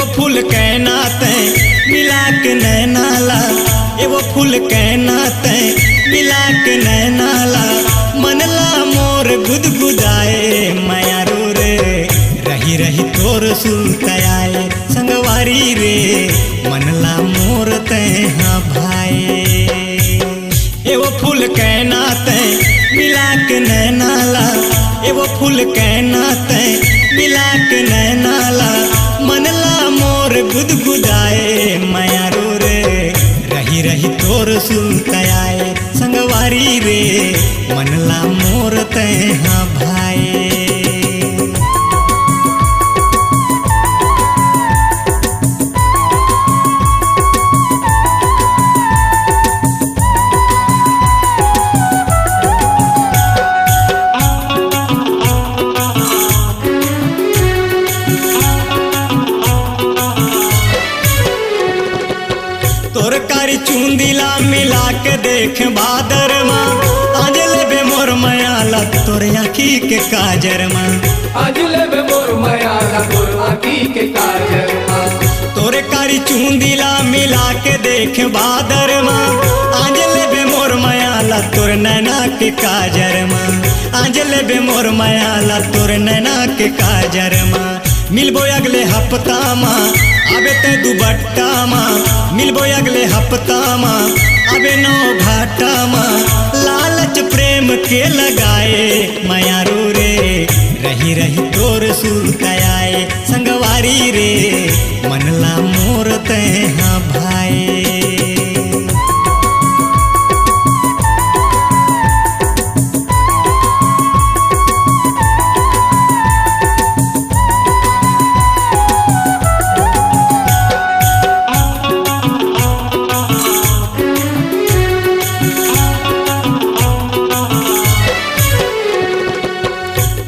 एगो फूल के नाते मिला के नैना ला, एगो फूल के नाते मिला के नैना ला, मनला मोर गुदगुदाए मायारो रे, रही रही तोर सुतयाए संगवारी रे, मनला मोर तैहा भाए। एगो फूल के नाते मिला के नैना ला, एगो फूल के नाते मिला के नैना ला, मनला मोर गुदगुदाए मायारो रे, रही रही तोर सुतयाए संगवारी रे, मनला मोर तैहा भाए। तोर कारी चूंदिला मिला के देख बादर माँ, आज लेबे मोर मयाला तोर आँखी के काजर माँ, आज लेबे मोर मयाला तोर आँखी के काजर माँ। तोर कारी चूंदिला मिला के देख बादर माँ, आज लेबे मोर मयाला तोर नैना के काजर माँ, आज लेबे मोर मयाला तोर नैना के काजर माँ। मिलबो अगले हफ्ता माँ आबे ते दुबट्टा माँ, मिलबो अगले हफ्ता माँ आबे नौ घाटा माँ, लालच प्रेम के लगाए मायारो रे, रही रही तोर सुतयाए संगवारी रे, मनला मोर तैहा भाए।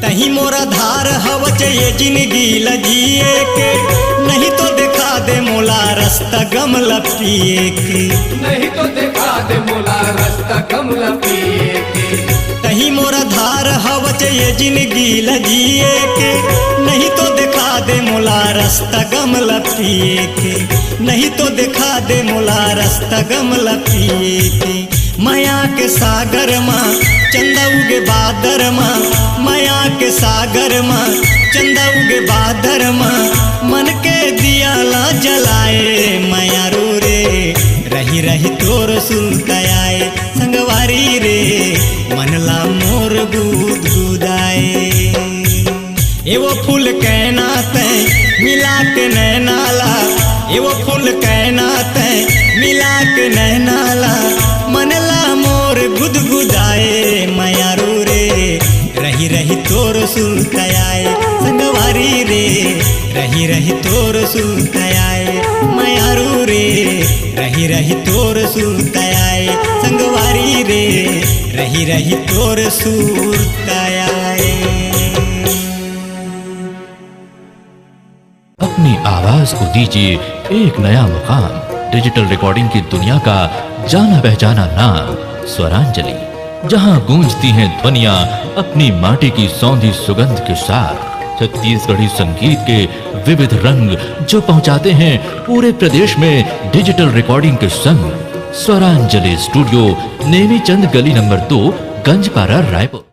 तही मोरा धार हवच ये जिंदगी लजिए के, नहीं तो दिखा दे मोला रास्ता गमला पिए के, नहीं तो दिखा दे मोला रास्ता गमला पिए के। तही मोरा धार हवच ये जिंदगी लजिए के, नहीं तो दिखा दे मोला रास्ता गमला पिए के, नहीं तो दिखा दे मोला रास्ता गमला पिए के। माया के सागर माँ चंदा उगे बादर माँ, माया के सागर माँ चंदा उगे बादर माँ, मन के दिया ला जलाए मायारो रे, रही रही तोर सुतयाए संगवारी रे, मनला मोर गुदगुदाए। एगो फूल के नाते मिला के नैना ला, एगो फूल के नाते मिला के नैना ला, मनला मोर गुदगुदाए मायारो रे, रही रही तोर सुतयाए संगवारी रे, रही रही तोर सुतयाए मायारो रे, रही रही तोर सुतयाए संगवारी रे, रही रही तोर सुतयाए। अपनी आवाज को दीजिए एक नया मुकाम, डिजिटल रिकॉर्डिंग की दुनिया का जाना पहचाना नाम स्वरांजलि, जहां गूंजती हैं ध्वनियां अपनी माटी की सौंधी सुगंध के साथ, छत्तीसगढ़ी संगीत के विविध रंग जो पहुंचाते हैं पूरे प्रदेश में डिजिटल रिकॉर्डिंग के संग। स्वरांजलि स्टूडियो नेमी चंद गली नंबर 2 गंजपारा रायपुर।